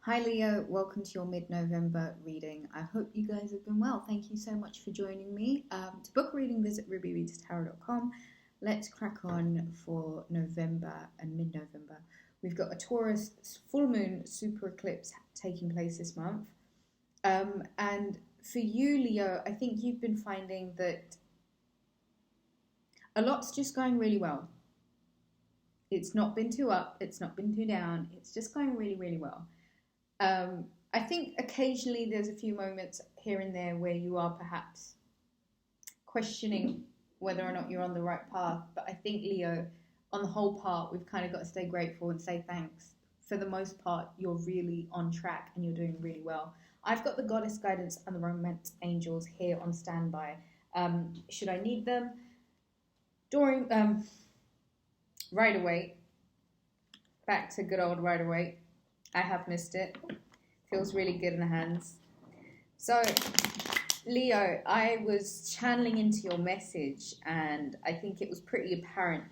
Hi Leo, welcome to your mid-November reading. I hope you guys have been well. Thank you so much for joining me. To book a reading, visit Rubyreadstarot.com. Let's crack on for November and mid-November. We've got a Taurus full moon super eclipse taking place this month. And for you, Leo, I think you've been finding that a lot's just going really well. It's not been too up, it's not been too down, it's just going really, really well. I think occasionally there's a few moments here and there where you are perhaps questioning whether or not you're on the right path. But I think, Leo, on the whole part, we've kind of got to stay grateful and say thanks. For the most part, you're really on track and you're doing really well. I've got the Goddess Guidance and the Romance Angels here on standby. Should I need them? Doreen, Waite. Back to good old Waite. I have missed it. Feels really good in the hands. So, Leo, I was channeling into your message and I think it was pretty apparent.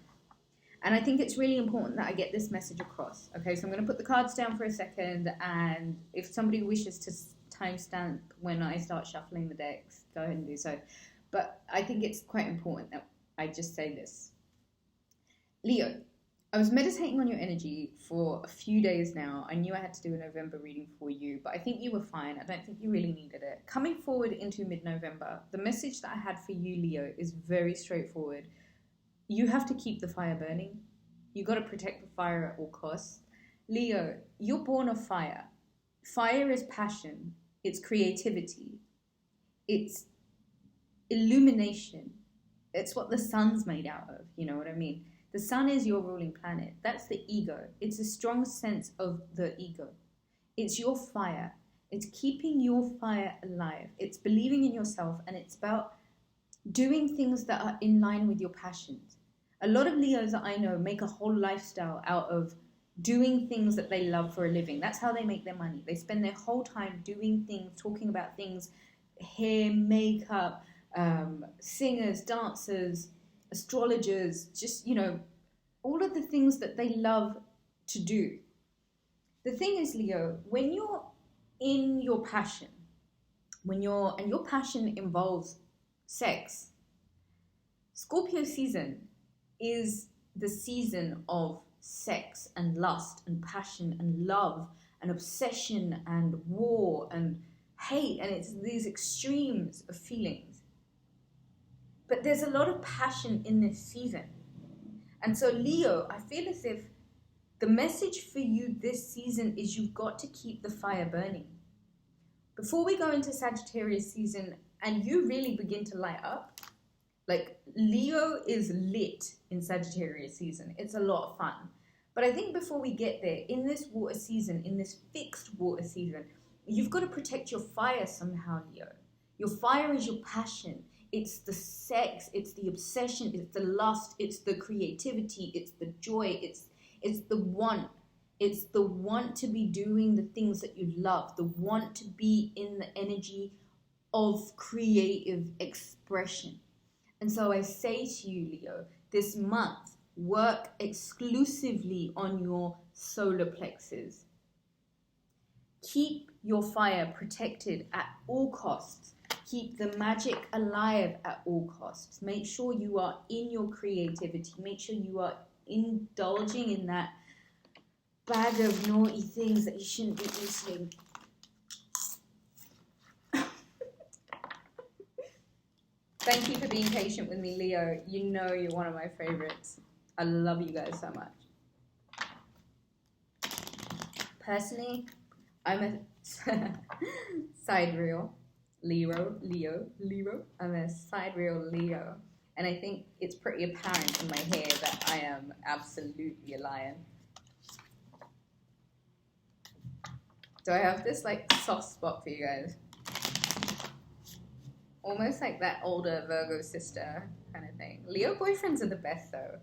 And I think it's really important that I get this message across. Okay, so I'm going to put the cards down for a second, and if somebody wishes to timestamp when I start shuffling the decks, go ahead and do so. But I think it's quite important that I just say this. Leo, I was meditating on your energy for a few days now. I knew I had to do a November reading for you, but I think you were fine. I don't think you really needed it. Coming forward into mid-November, the message that I had for you, Leo, is very straightforward. You have to keep the fire burning. You got to protect the fire at all costs. Leo, you're born of fire. Fire is passion. It's creativity. It's illumination. It's what the sun's made out of. You know what I mean? The sun is your ruling planet. That's the ego. It's a strong sense of the ego. It's your fire. It's keeping your fire alive. It's believing in yourself, and it's about doing things that are in line with your passions. A lot of Leos that I know make a whole lifestyle out of doing things that they love for a living. That's how they make their money. They spend their whole time doing things, talking about things, hair, makeup, singers, dancers, astrologers, just, all of the things that they love to do. The thing is, Leo, when you're in your passion, and your passion involves sex, Scorpio season is the season of sex and lust and passion and love and obsession and war and hate, and it's these extremes of feelings. But there's a lot of passion in this season. And so, Leo, I feel as if the message for you this season is you've got to keep the fire burning. Before we go into Sagittarius season and you really begin to light up, like Leo is lit in Sagittarius season. It's a lot of fun. But I think before we get there, in this water season, in this fixed water season, you've got to protect your fire somehow, Leo. Your fire is your passion. It's the sex, it's the obsession, it's the lust, it's the creativity, it's the joy, it's the want. It's the want to be doing the things that you love, the want to be in the energy of creative expression. And so I say to you, Leo, this month, work exclusively on your solar plexus. Keep your fire protected at all costs. Keep the magic alive at all costs. Make sure you are in your creativity. Make sure you are indulging in that bag of naughty things that you shouldn't be eating. Thank you for being patient with me, Leo. You know you're one of my favorites. I love you guys so much. Personally, I'm a sidereal Leo. I'm a sidereal Leo. And I think it's pretty apparent in my hair that I am absolutely a lion. So I have this soft spot for you guys. Almost like that older Virgo sister kind of thing. Leo boyfriends are the best though.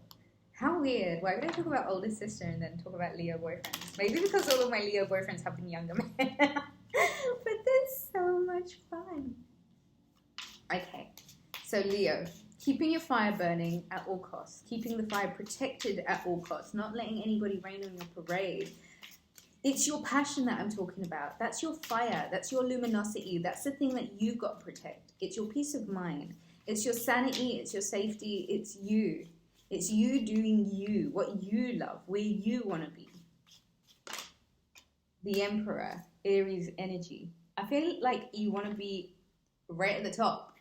How weird. Why would I talk about older sister and then talk about Leo boyfriends? Maybe because all of my Leo boyfriends have been younger men. But that's so much fun. Okay. So Leo, keeping your fire burning at all costs. Keeping the fire protected at all costs. Not letting anybody rain on your parade. It's your passion that I'm talking about. That's your fire. That's your luminosity. That's the thing that you've got to protect. It's your peace of mind. It's your sanity. It's your safety. It's you. It's you doing you, what you love, where you want to be. The Emperor, Aries energy. I feel like you want to be right at the top.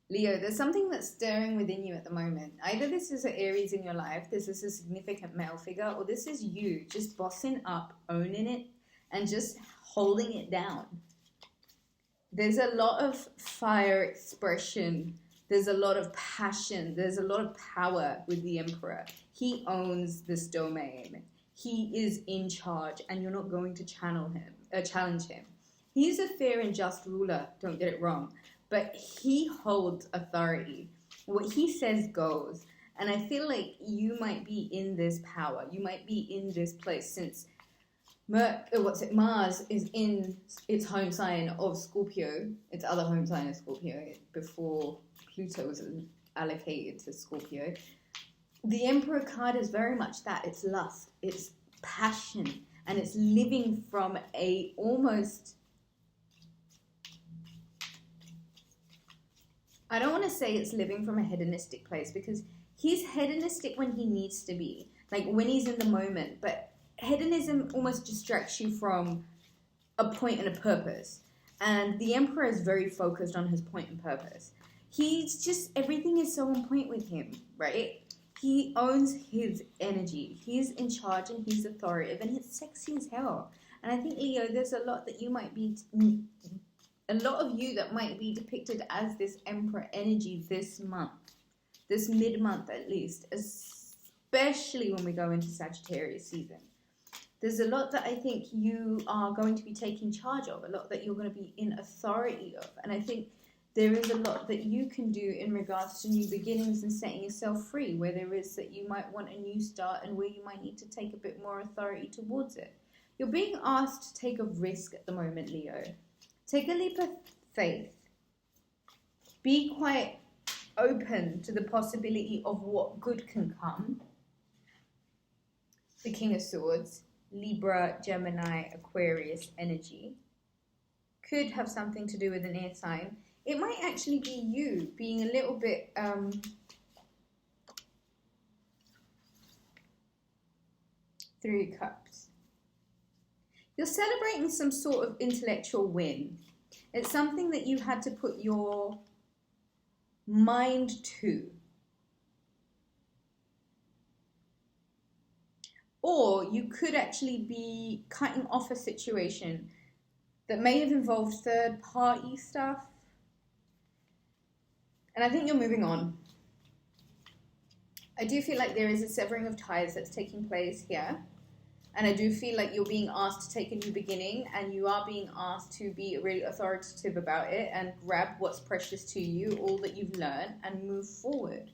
Leo, there's something that's stirring within you at the moment. Either this is an Aries in your life, this is a significant male figure, or this is you just bossing up, owning it, and just holding it down. There's a lot of fire expression. There's a lot of passion. There's a lot of power with the Emperor. He owns this domain. He is in charge, and you're not going to challenge him. He's a fair and just ruler, don't get it wrong. But he holds authority. What he says goes. And I feel like you might be in this power. You might be in this place since Mars is in its home sign of Scorpio. Its other home sign is Scorpio before Pluto was allocated to Scorpio. The Emperor card is very much that. It's lust. It's passion. And it's living from a almost... I don't want to say it's living from a hedonistic place because he's hedonistic when he needs to be, like when he's in the moment. But hedonism almost distracts you from a point and a purpose. And the Emperor is very focused on his point and purpose. He's just, everything is so on point with him, right? He owns his energy. He's in charge and he's authoritative and it's sexy as hell. And I think, Leo, there's a lot that you might be... A lot of you that might be depicted as this Emperor energy this month, this mid-month at least, especially when we go into Sagittarius season. There's a lot that I think you are going to be taking charge of, a lot that you're going to be in authority of. And I think there is a lot that you can do in regards to new beginnings and setting yourself free, where there is that you might want a new start and where you might need to take a bit more authority towards it. You're being asked to take a risk at the moment, Leo. Take a leap of faith. Be quite open to the possibility of what good can come. The King of Swords, Libra, Gemini, Aquarius energy. Could have something to do with an air sign. It might actually be you being a little bit... Three of Cups. You're celebrating some sort of intellectual win. It's something that you had to put your mind to. Or you could actually be cutting off a situation that may have involved third-party stuff. And I think you're moving on. I do feel like there is a severing of ties that's taking place here. And I do feel like you're being asked to take a new beginning and you are being asked to be really authoritative about it and grab what's precious to you, all that you've learned, and move forward.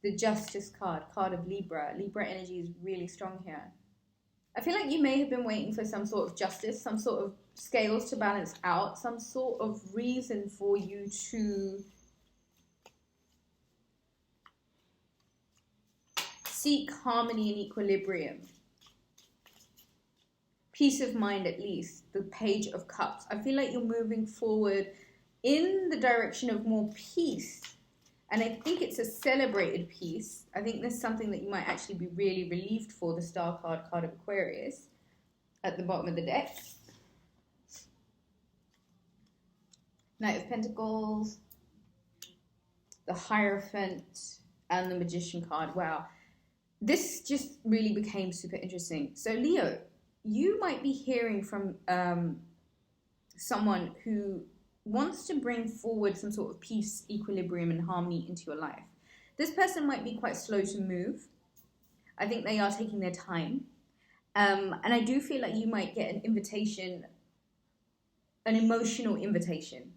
The Justice card, card of Libra. Libra energy is really strong here. I feel like you may have been waiting for some sort of justice, some sort of scales to balance out, some sort of reason for you to seek harmony and equilibrium. Peace of mind, at least. The Page of Cups. I feel like you're moving forward in the direction of more peace. And I think it's a celebrated peace. I think there's something that you might actually be really relieved for. The Star card, card of Aquarius, at the bottom of the deck. Knight of Pentacles. The Hierophant. And the Magician card. Wow. This just really became super interesting. So Leo, you might be hearing from someone who wants to bring forward some sort of peace, equilibrium, and harmony into your life. This person might be quite slow to move. I think they are taking their time. And I do feel like you might get an invitation, an emotional invitation.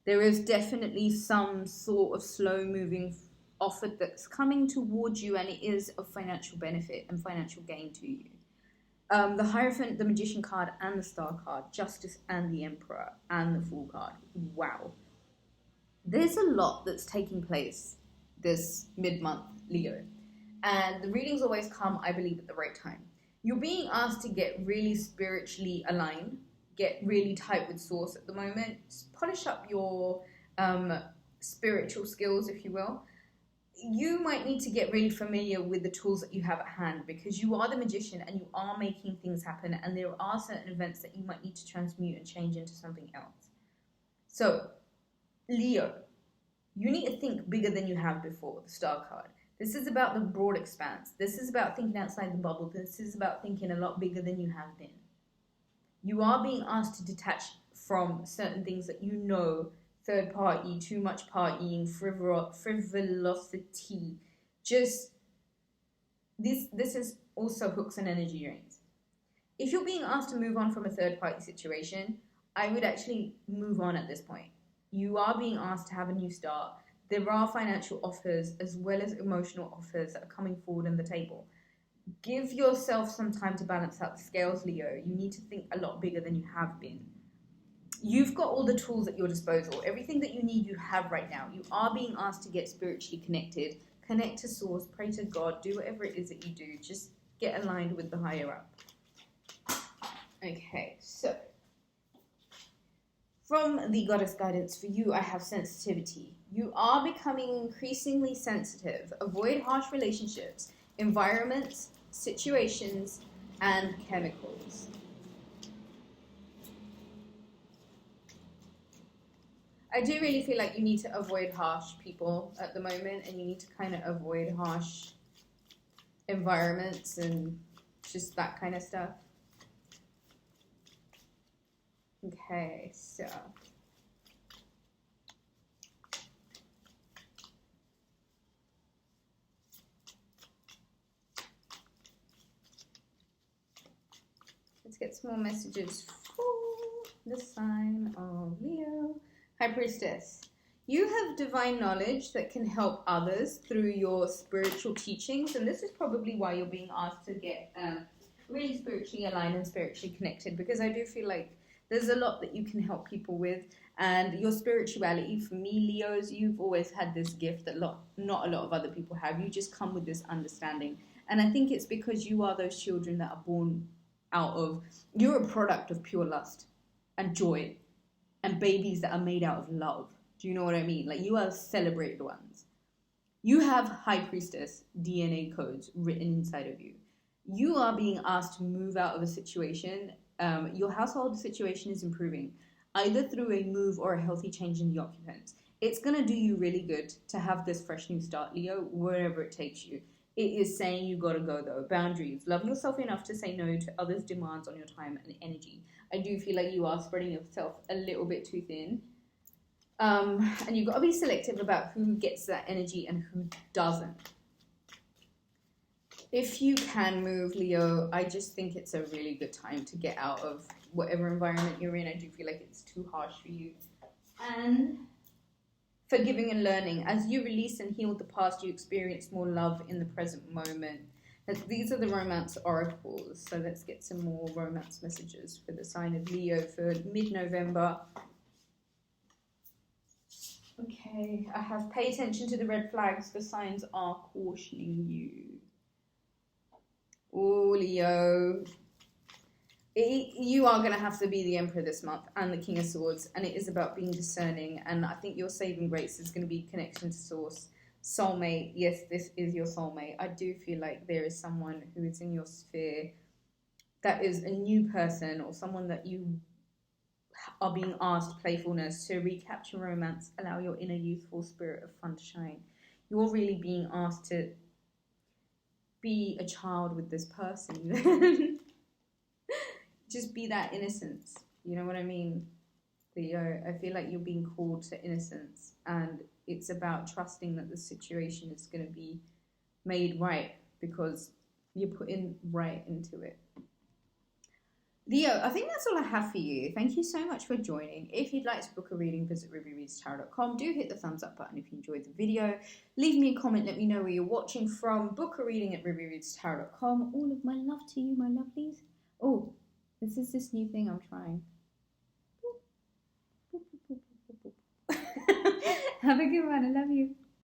There is definitely some sort of slow-moving offer that's coming towards you, and it is of financial benefit and financial gain to you. The Hierophant, the Magician card, and the Star card, Justice and the Emperor, and the Fool card. Wow. There's a lot that's taking place this mid-month, Leo. And the readings always come, I believe, at the right time. You're being asked to get really spiritually aligned, get really tight with source at the moment, polish up your spiritual skills, if you will. You might need to get really familiar with the tools that you have at hand, because you are the magician and you are making things happen, and there are certain events that you might need to transmute and change into something else. So, Leo, you need to think bigger than you have before, the Star card. This is about the broad expanse. This is about thinking outside the bubble. This is about thinking a lot bigger than you have been. You are being asked to detach from certain things that you know, third party, too much partying, frivolosity. Just, this is also hooks and energy drains. If you're being asked to move on from a third party situation, I would actually move on at this point. You are being asked to have a new start. There are financial offers as well as emotional offers that are coming forward on the table. Give yourself some time to balance out the scales, Leo. You need to think a lot bigger than you have been. You've got all the tools at your disposal. Everything that you need, you have right now. You are being asked to get spiritually connected. Connect to source, pray to God, do whatever it is that you do. Just get aligned with the higher up. Okay, so from the goddess guidance for you, I have sensitivity. You are becoming increasingly sensitive. Avoid harsh relationships, environments, situations, and chemicals. I do really feel like you need to avoid harsh people at the moment, and you need to kind of avoid harsh environments and just that kind of stuff. Okay, so let's get some more messages for the sign of Leo. High Priestess, you have divine knowledge that can help others through your spiritual teachings, and this is probably why you're being asked to get really spiritually aligned and spiritually connected, because I do feel like there's a lot that you can help people with, and your spirituality, for me, Leos, you've always had this gift that not a lot of other people have. You just come with this understanding, and I think it's because you are those children that are born out of, you're a product of pure lust and joy and babies that are made out of love. Do you know what I mean? Like, you are celebrated ones. You have High Priestess DNA codes written inside of you. You are being asked to move out of a situation. Your household situation is improving, either through a move or a healthy change in the occupants. It's going to do you really good to have this fresh new start, Leo, wherever it takes you. It is saying you got to go, though. Boundaries. Love yourself enough to say no to others' demands on your time and energy. I do feel like you are spreading yourself a little bit too thin. And you've got to be selective about who gets that energy and who doesn't. If you can move, Leo, I just think it's a really good time to get out of whatever environment you're in. I do feel like it's too harsh for you. And forgiving and learning. As you release and heal the past, you experience more love in the present moment. These are the romance oracles. So let's get some more romance messages for the sign of Leo for mid-November. Okay, I have pay attention to the red flags. The signs are cautioning you. Oh, Leo. You are going to have to be the Emperor this month and the King of Swords, and it is about being discerning, and I think your saving grace is going to be connection to source. Soulmate, yes, this is your soulmate. I do feel like there is someone who is in your sphere that is a new person, or someone that you are being asked, playfulness, to recapture romance, allow your inner youthful spirit of fun to shine. You're really being asked to be a child with this person. Just be that innocence. You know what I mean? Leo, I feel like you're being called to innocence, and it's about trusting that the situation is going to be made right because you're putting right into it. Leo, I think that's all I have for you. Thank you so much for joining. If you'd like to book a reading, visit rubyreadstarot.com. Do hit the thumbs up button if you enjoyed the video. Leave me a comment, let me know where you're watching from. Book a reading at rubyreadstarot.com. All of my love to you, my lovelies. Oh, this is this new thing I'm trying. Have a good one. I love you.